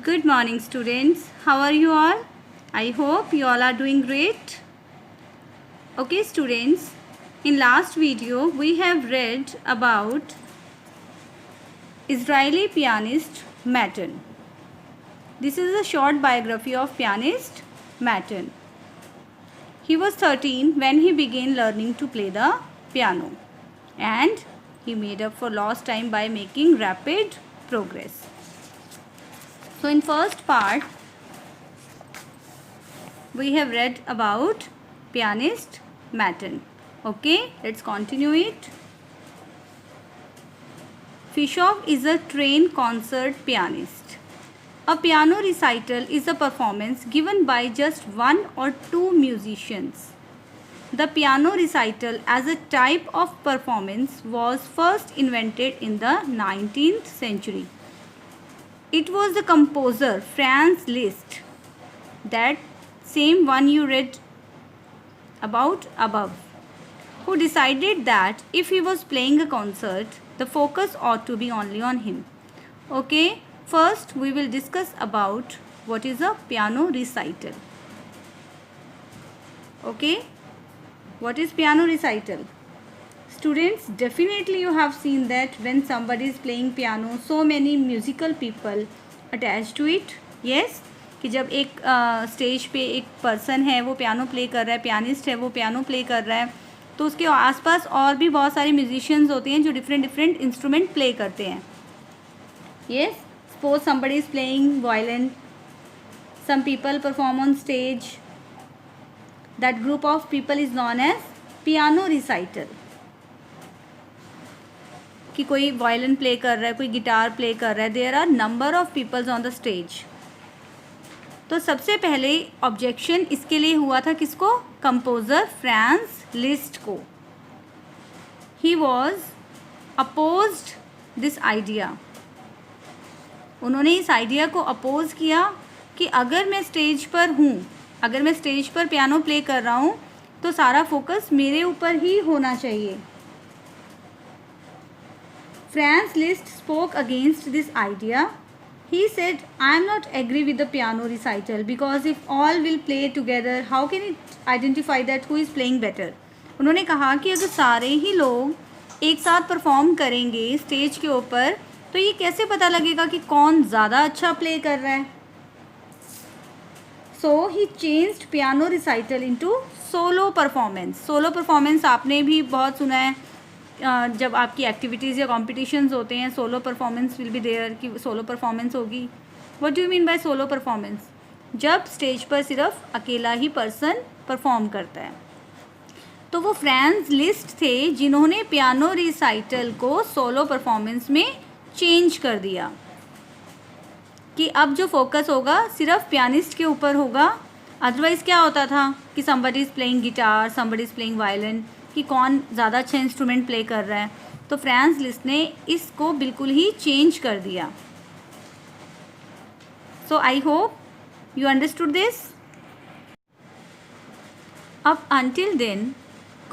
Good morning, students. How are you all? I hope you all are doing great. Okay, students, in last video we have read about Israeli pianist Matan. This is a short biography of pianist Matan. He was 13 when he began learning to play the piano, and he made up for lost time by making rapid progress. So in first part we have read about pianist Matan. Okay, let's continue it. Fischoff is a trained concert pianist. A piano recital is a performance given by just one or two musicians. The piano recital as a type of performance was first invented in the 19th century. It was the composer Franz Liszt, that same one you read about above, who decided that if he was playing a concert, the focus ought to be only on him. Okay, first we will discuss about what is a piano recital. Okay, what is piano recital? Students, definitely you have seen that when somebody is playing piano, so many musical people attached to it. Yes, कि जब एक stage पे एक person है वो piano play कर रहा है, पियानिस्ट है वो पियानो प्ले कर रहा है, तो उसके आसपास और भी बहुत सारे म्यूजिशियंस होते हैं जो डिफरेंट इंस्ट्रूमेंट प्ले करते हैं. Yes, suppose somebody is playing violin, some people perform on stage. That group of people is known as piano recital. कि कोई वायलिन प्ले कर रहा है, कोई गिटार प्ले कर रहा है, there are number of peoples on the stage. तो सबसे पहले ऑब्जेक्शन इसके लिए हुआ था किसको? कंपोज़र फ्रांस लिस्ट को. He was opposed this idea. उन्होंने इस आइडिया को अपोज किया कि अगर मैं स्टेज पर हूँ, अगर मैं स्टेज पर पियानो प्ले कर रहा हूँ तो सारा फोकस मेरे ऊपर ही होना चाहिए. Franz Liszt spoke against this idea. He said, I am not agree with the piano recital because if all will play together, how can it identify that who is playing better? उन्होंने कहा कि अगर सारे ही लोग एक साथ perform करेंगे stage के ऊपर तो ये कैसे पता लगेगा कि कौन ज़्यादा अच्छा प्ले कर रहा है. So he changed piano recital into solo performance. Solo performance आपने भी बहुत सुना है. जब आपकी एक्टिविटीज़ या कॉम्पिटिशन्स होते हैं, solo performance will be there, कि सोलो परफॉर्मेंस होगी. What do you mean by solo performance? जब स्टेज पर सिर्फ अकेला ही पर्सन परफॉर्म करता है. तो वो फ्रांस लिस्ट थे जिन्होंने पियानो रिसाइटल को सोलो परफॉर्मेंस में चेंज कर दिया कि अब जो फोकस होगा सिर्फ पियानिस्ट के ऊपर होगा. अदरवाइज़ क्या होता था कि somebody is playing guitar, somebody is playing violin, कि कौन ज़्यादा अच्छा इंस्ट्रूमेंट प्ले कर रहा है. तो फ्रांस लिस्ट ने इसको बिल्कुल ही चेंज कर दिया. So I hope you understood this. अब until then,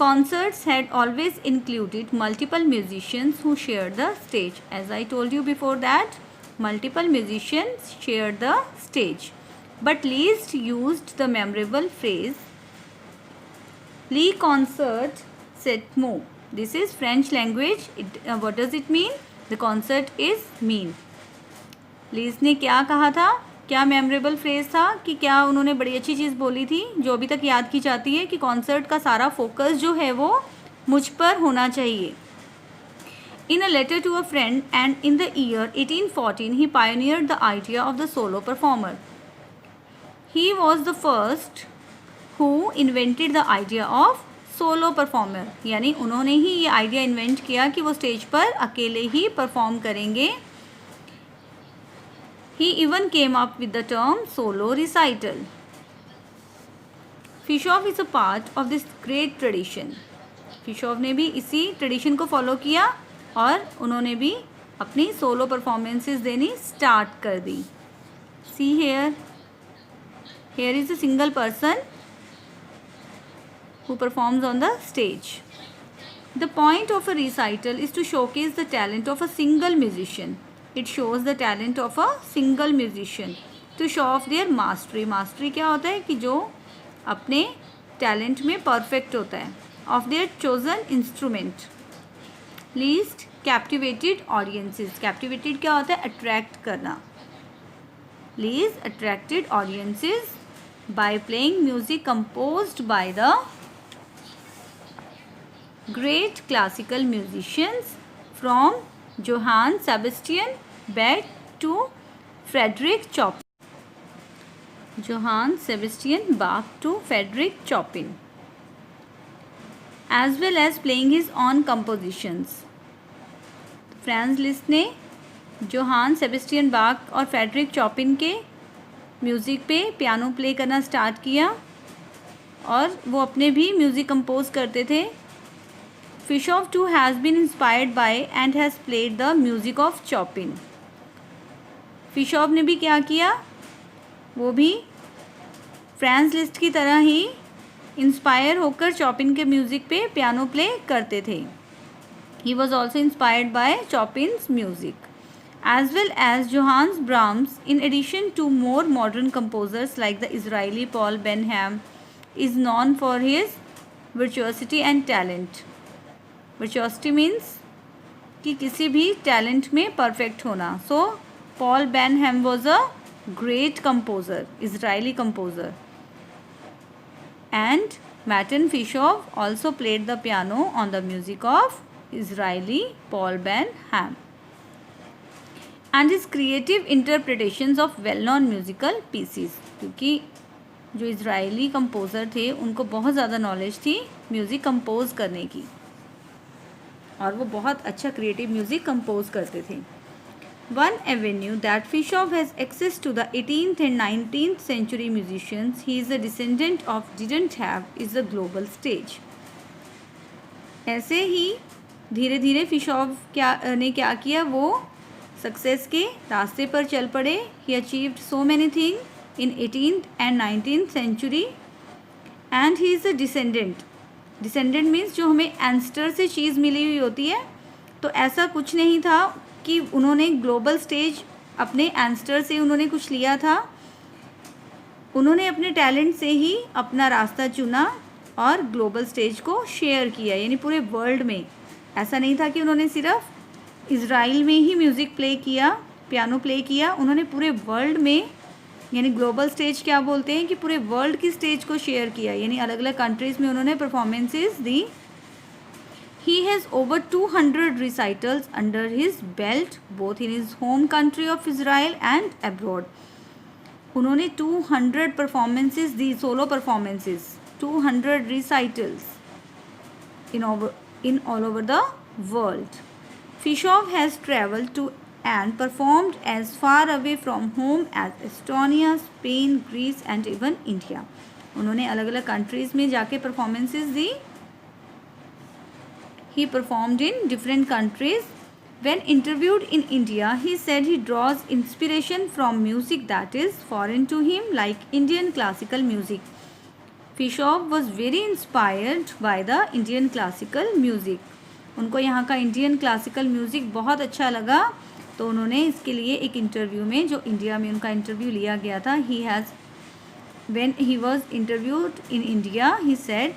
concerts had always included multiple musicians who shared the stage. As I told you before that, multiple musicians shared the stage. But Liszt used the memorable phrase, "Le concert c'est mot." This is French language. What does it mean? The concert is mean. Liszt ने क्या कहा था? क्या memorable phrase था? कि क्या उन्होंने बड़ी अच्छी चीज़ बोली थी जो अभी तक याद की जाती है कि कॉन्सर्ट का सारा फोकस जो है वो मुझ पर होना चाहिए. In a letter to a friend and in the year 1814, he pioneered the idea of the solo performer. He was the first who invented the idea of solo performer. यानी उन्होंने ही ये आइडिया इन्वेंट किया कि वो stage पर अकेले ही perform करेंगे. He even came up with the term solo recital. Fischoff is a part of this great tradition. Fischoff ने भी इसी ट्रेडिशन को फॉलो किया और उन्होंने भी अपनी सोलो परफॉर्मेंसेस देनी स्टार्ट कर दी. See here, here is a single person who performs on the stage. The point of a recital is to showcase the talent of a single musician. It shows the talent of a single musician to show off their mastery. Mastery क्या होता है कि जो अपने talent में perfect होता है. Of their chosen instrument. Least captivated audiences. Captivated क्या होता है? Attract करना. Least attracted audiences by playing music composed by the great classical musicians from Johann Sebastian Bach to Frederick Chopin. Johann Sebastian Bach to Frederick Chopin, as well as playing his own compositions. Franz list ने Johan Sebastian बाक और Frederick चॉपिन के music पे piano play करना start किया और वो अपने भी म्यूज़िक कंपोज करते थे. Fischoff too has been inspired by and has played the music of Chopin. Fischoff ने भी क्या किया? वो भी फ्रांज लिस्ट की तरह ही इंस्पायर होकर चॉपिन के म्यूज़िक पे पियानो प्ले करते थे. He was also inspired by Chopin's music, as well as Johannes Brahms. In addition to more modern composers like the Israeli Paul Ben-Ham, is known for his virtuosity and talent. Virtuosity means कि किसी भी talent में perfect होना. So Paul Benham was a great composer, Israeli composer. And Matan Fishof also played the piano on the music of Israeli Paul Benham and his creative interpretations of well non musical pieces. क्योंकि जो Israeli composer थे उनको बहुत ज़्यादा knowledge थी music compose करने की और वो बहुत अच्छा क्रिएटिव म्यूज़िक कंपोज करते थे. One avenue that Fishof has access to the 18th and 19th century musicians he is a descendant of didn't have is the global stage. ऐसे ही धीरे धीरे फिशॉफ ने क्या किया, वो सक्सेस के रास्ते पर चल पड़े. He achieved so many thing in 18th and 19th century and he is a descendant. Descendant means जो हमें एंस्टर से चीज़ मिली हुई होती है. तो ऐसा कुछ नहीं था कि उन्होंने ग्लोबल स्टेज अपने एंस्टर से उन्होंने कुछ लिया था. उन्होंने अपने टैलेंट से ही अपना रास्ता चुना और ग्लोबल स्टेज को शेयर किया, यानी पूरे वर्ल्ड में. ऐसा नहीं था कि उन्होंने सिर्फ इज़राइल में ही म्यूज़िक प्ले किया, पियानो प्ले किया. उन्होंने पूरे वर्ल्ड में, यानी ग्लोबल स्टेज क्या बोलते हैं कि पूरे वर्ल्ड की स्टेज को शेयर किया, यानी अलग अलग कंट्रीज़ में उन्होंने performances the. He has over 200 recitals under his belt, both in his home country of Israel and abroad. उन्होंने 200 performances the, solo performances, 200 recitals in all over the world. Fischoff has traveled to and performed as far away from home as Estonia, Spain, Greece and even India. उन्होंने अलग अलग countries में जाके performances the. He performed in different countries. When interviewed in India, he said he draws inspiration from music that is foreign to him, like Indian classical music. Fischoff was very inspired by the Indian classical music. उनको यहाँ का Indian classical music बहुत अच्छा लगा. तो उन्होंने इसके लिए एक इंटरव्यू में, जो इंडिया में उनका इंटरव्यू लिया गया था, when he was interviewed in India, he said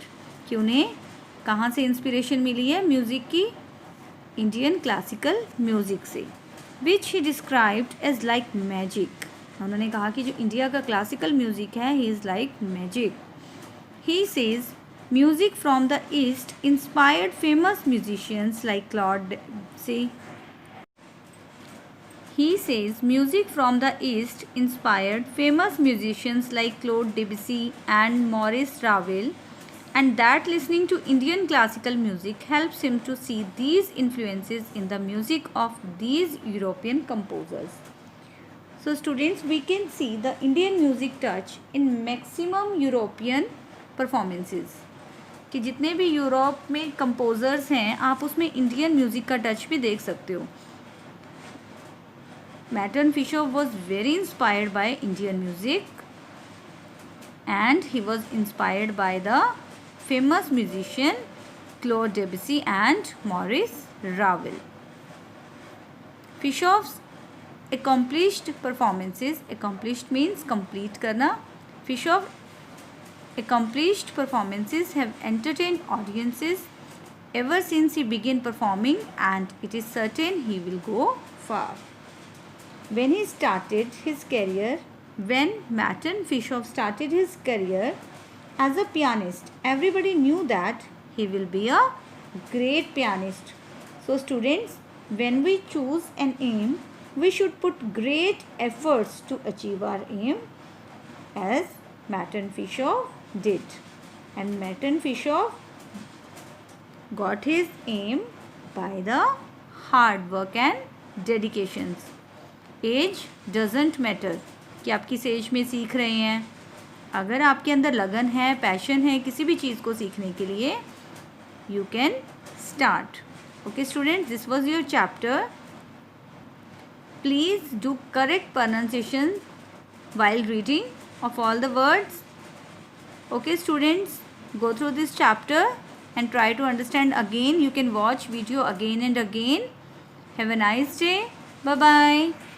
कि उन्हें कहाँ से इंस्पिरेशन मिली है म्यूज़िक की, इंडियन क्लासिकल म्यूज़िक से, which he described as like magic. उन्होंने कहा कि जो इंडिया का क्लासिकल म्यूज़िक है, he is like magic. He says music from the east inspired famous musicians like Claude Debussy. He says music from the East inspired famous musicians like Claude Debussy and Maurice Ravel, and that listening to Indian classical music helps him to see these influences in the music of these European composers. So students, we can see the Indian music touch in maximum European performances. कि जितने भी Europe में composers हैं, आप उसमें Indian music का touch भी देख सकते हो. Merton Fischoff was very inspired by Indian music and he was inspired by the famous musician Claude Debussy and Maurice Ravel. Fischoff's accomplished performances, accomplished means complete करना, Fischoff accomplished performances have entertained audiences ever since he began performing, and it is certain he will go far. When Martin Fischoff started his career as a pianist, everybody knew that he will be a great pianist. So students, when we choose an aim, we should put great efforts to achieve our aim, as Martin Fischoff did. And Martin Fischoff got his aim by the hard work and dedications. Age doesn't matter कि आप किस as में सीख रहे हैं. अगर आपके अंदर लगन है, पैशन है किसी भी चीज़ को सीखने के लिए, you can start. Okay students, this was your chapter. Please do correct pronunciation while reading of all the words. Okay students, go through this chapter and try to understand again. You can watch video again and again. Have a nice day. Bye bye.